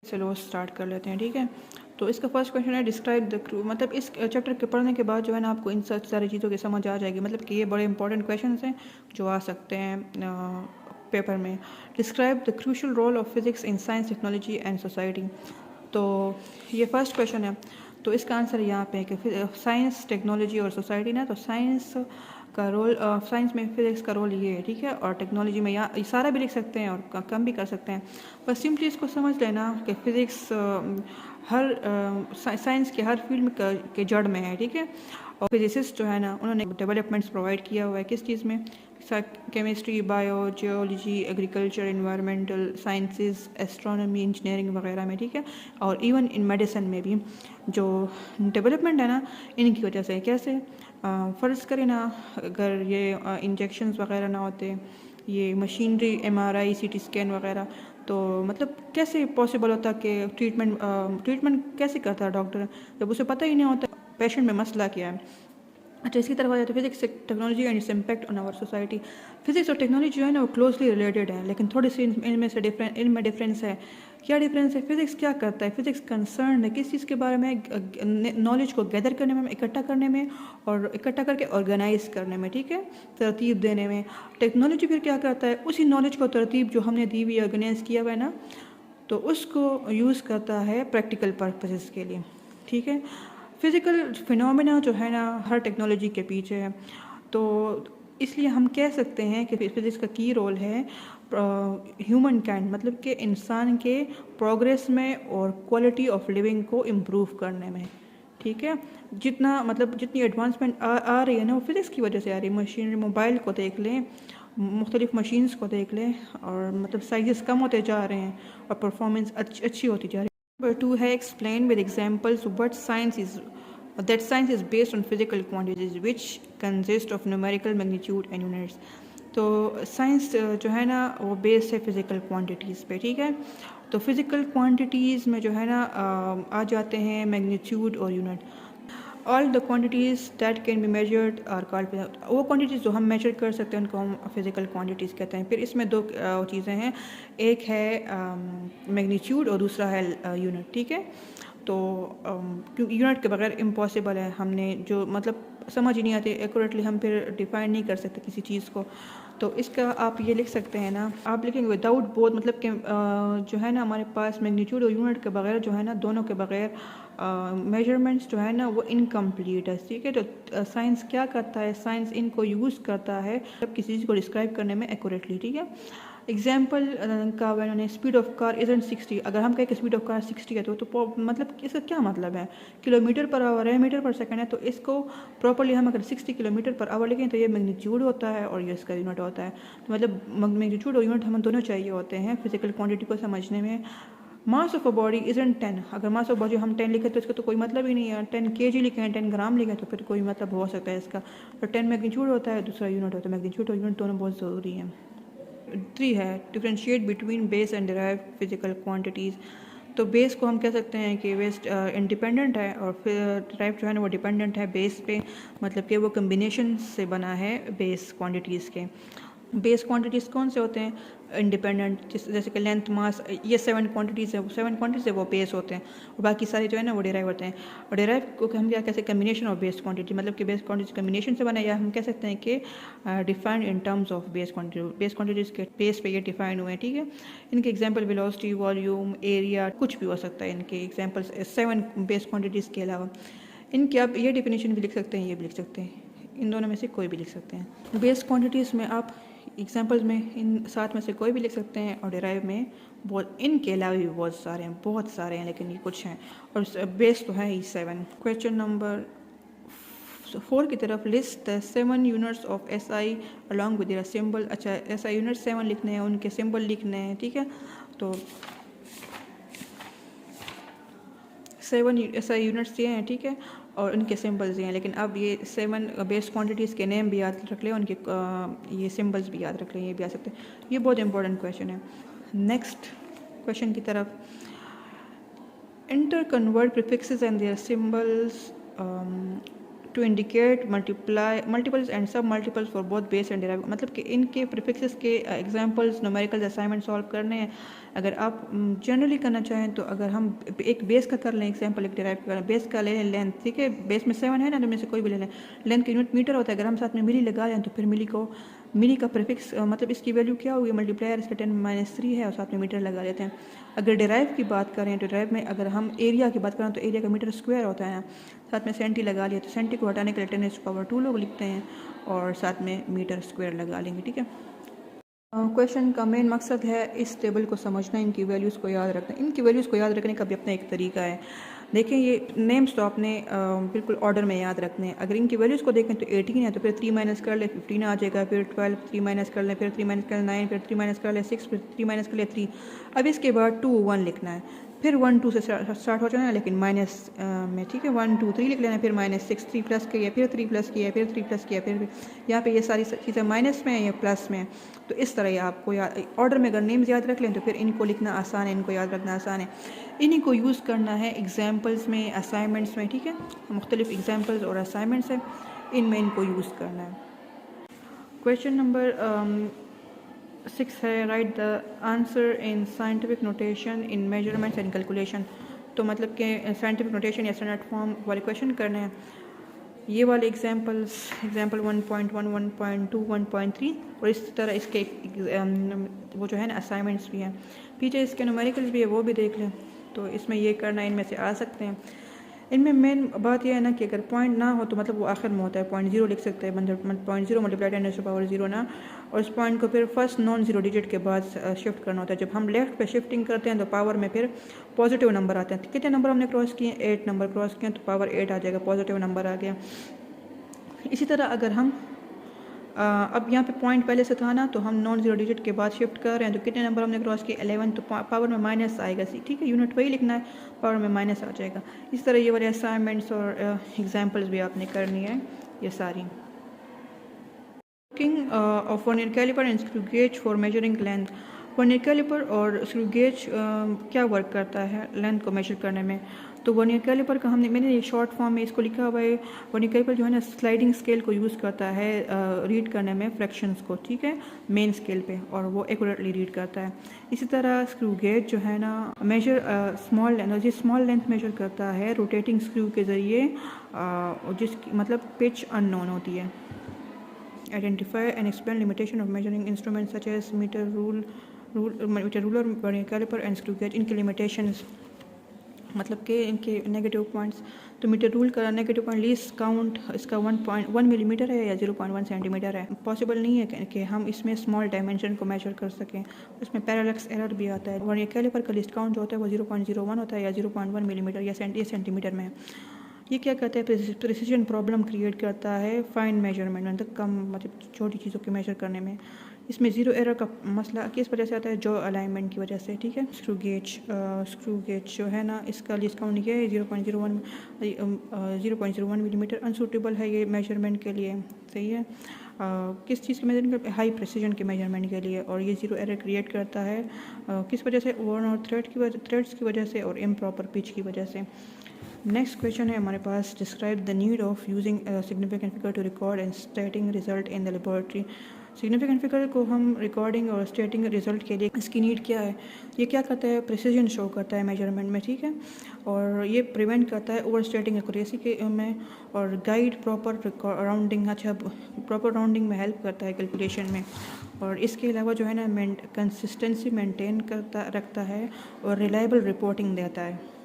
चलो स्टार्ट कर लेते हैं, ठीक है। तो इसका फर्स्ट क्वेश्चन है डिस्क्राइब द क्रू। मतलब इस चैप्टर के पढ़ने के बाद जो है ना आपको इन सब सारी चीज़ों की समझ आ जाएगी। मतलब कि ये बड़े इंपॉर्टेंट क्वेश्चन हैं जो आ सकते हैं पेपर में। Describe the crucial role of physics in science, technology and society. तो ये फर्स्ट क्वेश्चन है। तो इसका आंसर यहाँ पे है कि साइंस, टेक्नोलॉजी और सोसाइटी ना। तो साइंस का रोल, साइंस में फिजिक्स का रोल ये है, ठीक है। और टेक्नोलॉजी में यहाँ सारा भी लिख सकते हैं और कम भी कर सकते हैं। बस सिंपली इसको समझ लेना कि फिजिक्स हर साइंस के हर फील्ड के जड़ में है, ठीक है। और फिजिसिस्ट जो है ना उन्होंने डेवलपमेंट्स प्रोवाइड किया हुआ है किस चीज़ में, chemistry, bio, geology, agriculture, environmental sciences, astronomy, engineering वगैरह में, ठीक है। और इवन इन मेडिसिन में भी जो डेवलपमेंट है ना इनकी वजह से। कैसे? फ़र्ज़ करें ना अगर ये इंजेक्शंस वगैरह ना होते, ये मशीनरी, एमआरआई, सीटी स्कैन वगैरह, तो मतलब कैसे पॉसिबल होता कि ट्रीटमेंट कैसे करता है डॉक्टर जब उसे पता ही नहीं होता पेशेंट में मसला क्या है। अच्छा, इसकी तरफ आ जाए तो physics, technology and its impact on our society. Physics और टेक्नोलॉजी जो है ना वो क्लोजली रिलेटेड है, लेकिन थोड़ी सी इनमें डिफरेंस है। क्या डिफरेंस है? फिजिक्स क्या करता है? फिजिक्स कंसर्न है किस चीज़ के बारे में? नॉलेज को गैदर करने में, इकट्ठा करने में, और इकट्ठा करके ऑर्गेनाइज करने में, ठीक है, तरतीब देने में। टेक्नोलॉजी फिर क्या करता है? उसी नॉलेज को तरतीब जो हमने दी हुई ऑर्गेनाइज किया हुआ है ना, तो उसको यूज़ करता है प्रैक्टिकल पर्पसेस के लिए, ठीक है। फिज़िकल फिनोमेना जो है ना हर टेक्नोलॉजी के पीछे है। तो इसलिए हम कह सकते हैं कि फिज़िक्स का की रोल है ह्यूमन काइंड, मतलब कि इंसान के प्रोग्रेस में और क्वालिटी ऑफ लिविंग को इम्प्रूव करने में, ठीक है। जितना मतलब जितनी एडवांसमेंट आ रही है ना वो फिज़िक्स की वजह से आ रही है। मशीन, मोबाइल को देख लें, मुख्तलिफ मशीन्स को देख लें, और मतलब साइज़ कम होते जा रहे हैं और परफॉर्मेंस अच्छी होती जा रही है। Number 2 है explain with examples what science is, that science is based on physical quantities which consist of numerical magnitude and units। तो साइंस जो है ना वो बेस्ड है फिज़िकल क्वांटिटीज़ पे, ठीक है। तो फिज़िकल क्वांटिटीज़ में जो है ना आ जाते हैं मैग्नीट्यूड और unit. All the quantities that can be measured are called, वो क्वांटिटीज़ जो हम मेजर कर सकते हैं उनको हम फिज़िकल क्वांटिटीज़ कहते हैं। फिर इसमें दो चीज़ें हैं, एक है मैग्नीट्यूड और दूसरा है यूनिट, ठीक है। तो क्योंकि यूनिट के बगैर इम्पॉसिबल है, हमने जो मतलब समझ ही नहीं आती एक्यूरेटली, हम फिर डिफाइन नहीं कर सकते किसी चीज़ को। तो इसका आप ये लिख सकते हैं ना, आप लिखेंगे विदाउट बोथ, मतलब कि जो है ना हमारे पास मैग्नीट्यूड और यूनिट के बगैर जो है ना, दोनों के बगैर मेजरमेंट्स जो है ना वो इनकम्प्लीट है, ठीक है। तो साइंस क्या करता है? साइंस इनको यूज़ करता है जब किसी चीज़ को डिस्क्राइब करने में एक्यूरेटली, ठीक है। एग्जाम्पल का मैंने स्पीड ऑफ कार इज़ंट 60, अगर हम कहें कि स्पीड ऑफ कार 60 है तो मतलब इसका क्या मतलब है? किलोमीटर पर आवर है, मीटर पर सेकंड है। तो इसको प्रॉपर्ली हम अगर 60 किलोमीटर पर आवर लिखें तो ये मैग्नीट्यूड होता है और ये इसका यूनिट होता है। तो मतलब मैग्नीट्यूड और यूनिट हमें दोनों चाहिए होते हैं फिजिकल क्वांटिटी को समझने में। Mass of a body isn't 10, अगर मास ऑफ बॉडी हम 10 लिखें तो इसका तो कोई मतलब ही नहीं है। 10 kg लिखें, 10 ग्राम लिखें तो फिर कोई मतलब हो सकता है इसका। तो 10 मैग्नीट्यूड होता है, दूसरा यूनिट होता है। मैग्नीट्यूड और यूनिट दोनों बहुत ज़रूरी हैं। 3 है differentiate between base and derive physical quantities. तो बेस को हम कह सकते हैं कि बेस इंडिपेंडेंट है और फिर डिराइव जो है ना वो डिपेंडेंट है बेस पे, मतलब कि वो कम्बिनेशन से बना है बेस क्वांटिटीज़ के। बेस क्वांटिटीज़ कौन से होते हैं? इंडिपेंडेंट, जैसे कि लेंथ, मास, ये 7 क्वांटिटीज़ है, 7 क्वांटिटीज़ है वो बेस होते हैं, और बाकी सारे जो है ना वो डिराइव होते हैं। और डिराइव को हम क्या कहते हैं? कम्बिनेशन ऑफ बेस क्वांटिटी, मतलब कि बेस क्वांटिटीज कम्बिनेशन से बना, या हम कह सकते हैं कि defined in terms of base quantity. Base quantities के बेस पे ये डिफाइन हुए हैं, ठीक है। इनके एग्जाम्पल वेलोसिटी, वॉल्यूम, एरिया, कुछ भी हो सकता है इनके एग्जाम्पल्स 7 बेस क्वांटिटीज़ के अलावा। इनकी आप ये डिफिनेशन भी लिख सकते हैं, ये भी लिख सकते हैं, इन दोनों में से कोई भी लिख सकते हैं। बेस क्वांटिटीज़ में आप एग्जाम्पल्स में इन 7 में से कोई भी लिख सकते हैं, और डिराइव में बहुत, इनके अलावा भी बहुत सारे हैं, लेकिन ये कुछ हैं, और बेस तो है ही 7। क्वेश्चन नंबर 4 की तरफ list the 7 units of SI along with their symbol. अच्छा, SI यूनिट 7 लिखने हैं, उनके सिंबल लिखने हैं, ठीक है। तो 7 SI यूनिट्स ये हैं, ठीक है, और उनके सिंबल्स ये हैं। लेकिन अब ये 7 बेस क्वांटिटीज़ के नेम भी याद रख लें, उनके ये सिंबल्स भी याद रख लें, ये भी आ सकते हैं। ये बहुत इंपॉर्टेंट क्वेश्चन है। नेक्स्ट क्वेश्चन की तरफ, inter convert prefixes and their symbols to indicate multiples and sub multiples for both base and derive. मतलब कि इनके प्रीफिक्सेस के एग्जांपल्स न्यूमेरिकल असाइनमेंट सॉल्व करने हैं। अगर आप जनरली करना चाहें तो अगर हम एक बेस का कर लें एग्जांपल, एक डेराइव का बेस का ले लें लेंथ, ठीक है, बेस में 7 है ना, तो में से कोई भी ले लें। लेंथ की यूनिट मीटर होता है, अगर हम साथ में मिली लगा लें तो फिर मिली का प्रीफिक्स मतलब इसकी वैल्यू क्या होगी, मल्टीप्लायर इसका 10-3 है और साथ में मीटर लगा लेते हैं। अगर डेराइव की बात करें तो डेराइव में अगर हम एरिया की बात करें तो एरिया का मीटर स्क्वायर होता है, साथ में सेंटी लगा लिया तो सेंटी को हटाने के लिए 10⁻² लोग लिखते हैं और साथ में मीटर स्क्वायर लगा लेंगे, ठीक है। क्वेश्चन का मेन मकसद है इस टेबल को समझना, इनकी वैल्यूज़ को याद रखना। इनकी वैल्यूज़ को याद रखने का भी अपना एक तरीका है। देखें ये नेम्स तो आपने बिल्कुल ऑर्डर में याद रखने हैं। अगर इनकी वैल्यूज़ को देखें तो 18 है तो फिर 3 माइनस कर ले 15 आ जाएगा, फिर 12 3 माइनस कर ले, फिर 3 माइनस कर ले 9, फिर 3 माइनस कर ले 6, फिर 3 माइनस कर ले 3। अब इसके बाद 2 1 लिखना है, फिर 1 2 से स्टार्ट हो जाना है लेकिन माइनस में, ठीक है। 1 2 3 लिख लेना, फिर -6 3 प्लस किया, फिर 3 प्लस किया, फिर 3 प्लस किया, फिर यहाँ पे ये सारी चीज़ें माइनस में है या प्लस में है। तो इस तरह ये आपको याद ऑर्डर में अगर नेम्स याद रख लें तो फिर इनको लिखना आसान है, इनको याद रखना आसान है। इन्हीं को यूज़ करना है एग्जाम्पल्स में, असाइनमेंट्स में, ठीक है। मुख्तलिफ एग्जाम्पल्स और असाइनमेंट्स हैं, इनमें इनको यूज़ करना है। क्वेश्चन नंबर 6 है, right the answer in scientific notation in measurements and calculation. तो मतलब कि साइंटिफिक नोटेशन या स्टैंडर्ड फॉर्म वाले क्वेश्चन करने हैं। ये वाले एग्जाम्पल्स, एग्जाम्पल 1.1 1.2 1.3 और इस तरह इसके वो जो है ना असाइनमेंट्स भी हैं, पीछे इसके न्यूमेरिकल्स भी है, वो भी देख लें। तो इसमें ये करना इनमें से आ सकते हैं। इनमें मेन बात यह है ना कि अगर पॉइंट ना हो तो मतलब वो आखिर में होता है, 0.0 लिख सकते हैं, मतलब 0.0 मल्टीप्लाई 10⁻0 ना, और इस पॉइंट को फिर फर्स्ट नॉन जीरो डिजिट के बाद शिफ्ट करना होता है। जब हम लेफ्ट पे शिफ्टिंग करते हैं तो पावर में फिर पॉजिटिव नंबर आते हैं। कितने नंबर हमने क्रॉस किए, 8 नंबर क्रॉस किए, तो पावर 8 आ जाएगा, पॉजिटिव नंबर आ गया। इसी तरह अगर हम अब यहाँ पे पॉइंट पहले से था ना, तो हम नॉन जीरो डिजिट के बाद शिफ्ट कर रहे हैं तो कितने नंबर हमने क्रॉस किए, 11, तो पावर में माइनस आएगा, ठीक है, यूनिट वही लिखना है, पावर में माइनस आ जाएगा। इस तरह ये वाले असाइनमेंट्स और एग्जांपल्स भी आपने करनी है ये सारी। Working of vernier caliper and screw gauge for measuring length. Vernier caliper और स्क्रू गेज क्या वर्क करता है लेंथ को मेजर करने में। तो वर्नियर कैलिपर का मैंने ये शॉर्ट फॉर्म में इसको लिखा हुआ है। वर्नियर कैलिपर जो है ना स्लाइडिंग स्केल को यूज़ करता है रीड करने में फ्रैक्शंस को, ठीक है, मेन स्केल पे, और वो एक्यूरेटली रीड करता है। इसी तरह स्क्रू गेज जो है ना मेजर स्मॉल लेंथ मेजर करता है रोटेटिंग स्क्रू के ज़रिए, जिसकी मतलब पिच अननोन होती है। Identify and explain limitation of measuring instruments such as meter ruler, vernier caliper and screw gauge. इनके लिमिटेशंस मतलब कि इनके नेगेटिव पॉइंट्स। तो मीटर रूल का नेगेटिव पॉइंट लीस्ट काउंट इसका 1.1 मिलीमीटर है या 0.1 सेंटीमीटर है। पॉसिबल नहीं है कि हम इसमें स्मॉल डायमेंशन को मेजर कर सकें, उसमें पैरालैक्स एरर भी आता है। वर्नियर कैलिपर का लीस्ट काउंट जो होता है वो 0.01 होता है या 0.1 मिलीमीटर या सेंटीमीटर में। ये क्या करता है, प्रिसिजन प्रॉब्लम क्रिएट करता है फाइन मेजरमेंट, मतलब कम मतलब छोटी चीज़ों के मेजर करने में। इसमें ज़ीरो एरर का मसला किस वजह से आता है, जो अलाइनमेंट की वजह से, ठीक है। स्क्रू गेज जो है ना इसका लीस्ट काउंट ये है 0.01 मिलीमीटर। अनसूटेबल है ये मेजरमेंट के लिए, सही है। किस चीज़ के मेजरमेंट, हाई प्रिसिजन के मेजरमेंट के लिए। और ये ज़ीरो एरर क्रिएट करता है किस वजह से, वर्न और थ्रेड्स की वजह से और इम्प्रॉपर पिच की वजह से। नेक्स्ट क्वेश्चन है हमारे पास, describe the need of using significant figure to record and stating result in the laboratory. Significant figure को हम रिकॉर्डिंग और स्टेटिंग रिजल्ट के लिए इसकी नीड क्या है। ये क्या करता है, प्रिसिजन शो करता है मेजरमेंट में, ठीक है, और ये प्रिवेंट करता है ओवर स्टेटिंग एक्यूरेसी के में, और गाइड प्रॉपर राउंडिंग, अच्छा प्रॉपर राउंडिंग में हेल्प करता है कैलकुलेशन में। और इसके अलावा जो है ना कंसिस्टेंसी मेंटेन रखता है और रिलायबल रिपोर्टिंग देता है।